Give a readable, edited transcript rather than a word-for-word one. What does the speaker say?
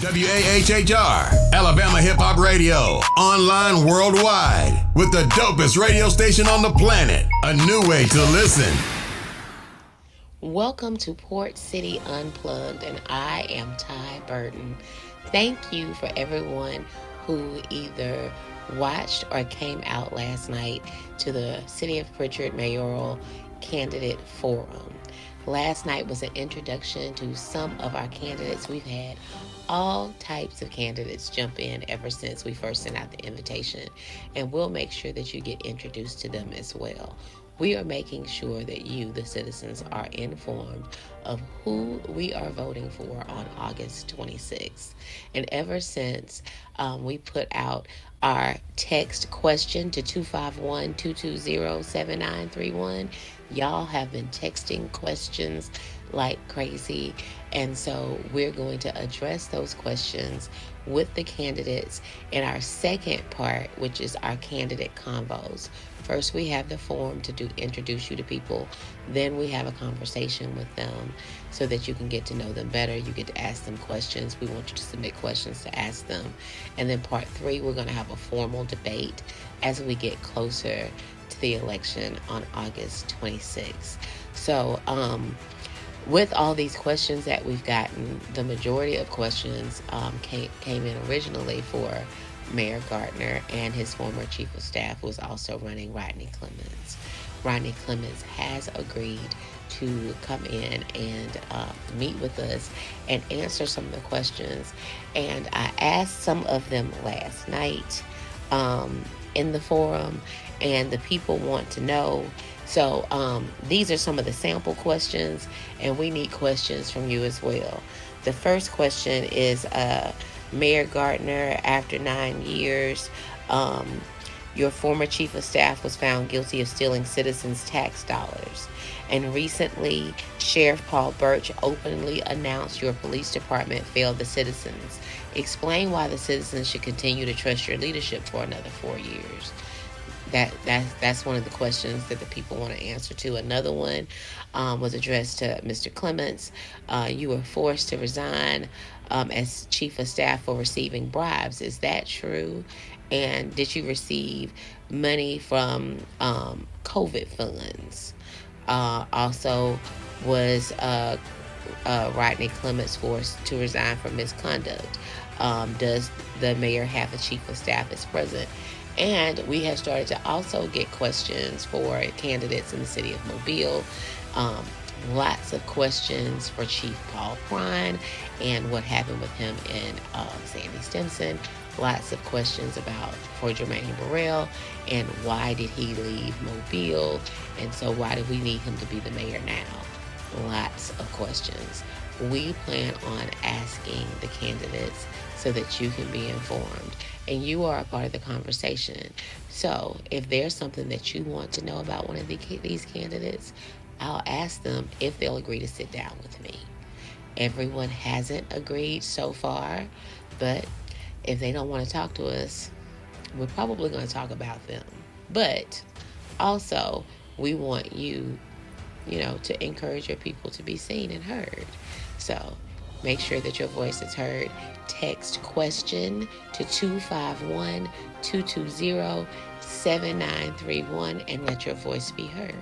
WAHHR, Alabama Hip Hop Radio, online worldwide, with the dopest radio station on the planet. A new way to listen. Welcome to Port City Unplugged, and I am Ty Burton. Thank you for everyone who either watched or came out last night to the City of Prichard Mayoral Candidate Forum. Last night was an introduction to some of our candidates. We've had all types of candidates jump in ever since we first sent out the invitation, and we'll make sure that you get introduced to them as well. We are making sure that you, the citizens, are informed of who we are voting for on August 26th. And ever since we put out our text question to 251-220-7931, y'all have been texting questions like crazy. And so we're going to address those questions with the candidates in our second part, which is our candidate convos. First, we have the forum to introduce you to people. Then we have a conversation with them so that you can get to know them better. You get to ask them questions. We want you to submit questions to ask them. And then part 3, we're going to have a formal debate as we get closer to the election on August 26th. So, with all these questions that we've gotten, the majority of questions came in originally for Mayor Gardner and his former chief of staff, who was also running, Rodney Clements. Rodney Clements has agreed to come in and meet with us and answer some of the questions. And I asked some of them last night in the forum, and the people want to know. So these are some of the sample questions, and we need questions from you as well. The first question is, Mayor Gardner, after 9 years, your former chief of staff was found guilty of stealing citizens' tax dollars. And recently, Sheriff Paul Birch openly announced your police department failed the citizens. Explain why the citizens should continue to trust your leadership for another 4 years. That's one of the questions that the people want to answer to. Another one was addressed to Mr. Clements. You were forced to resign as chief of staff for receiving bribes. Is that true? And did you receive money from COVID funds? Also, was Rodney Clements forced to resign for misconduct? Does the mayor have a chief of staff as president? And we have started to also get questions for candidates in the city of Mobile. Lots of questions for Chief Paul Prine and what happened with him and Sandy Stimson. Lots of questions for Jermaine Burrell and why did he leave Mobile, and so why do we need him to be the mayor now? Lots of questions. We plan on asking the candidates so that you can be informed and you are a part of the conversation. So if there's something that you want to know about one of these candidates, I'll ask them if they'll agree to sit down with me. Everyone hasn't agreed so far, but if they don't want to talk to us, we're probably going to talk about them. But also, we want you to encourage your people to be seen and heard. So make sure that your voice is heard. Text question to 251-220-7931 and let your voice be heard.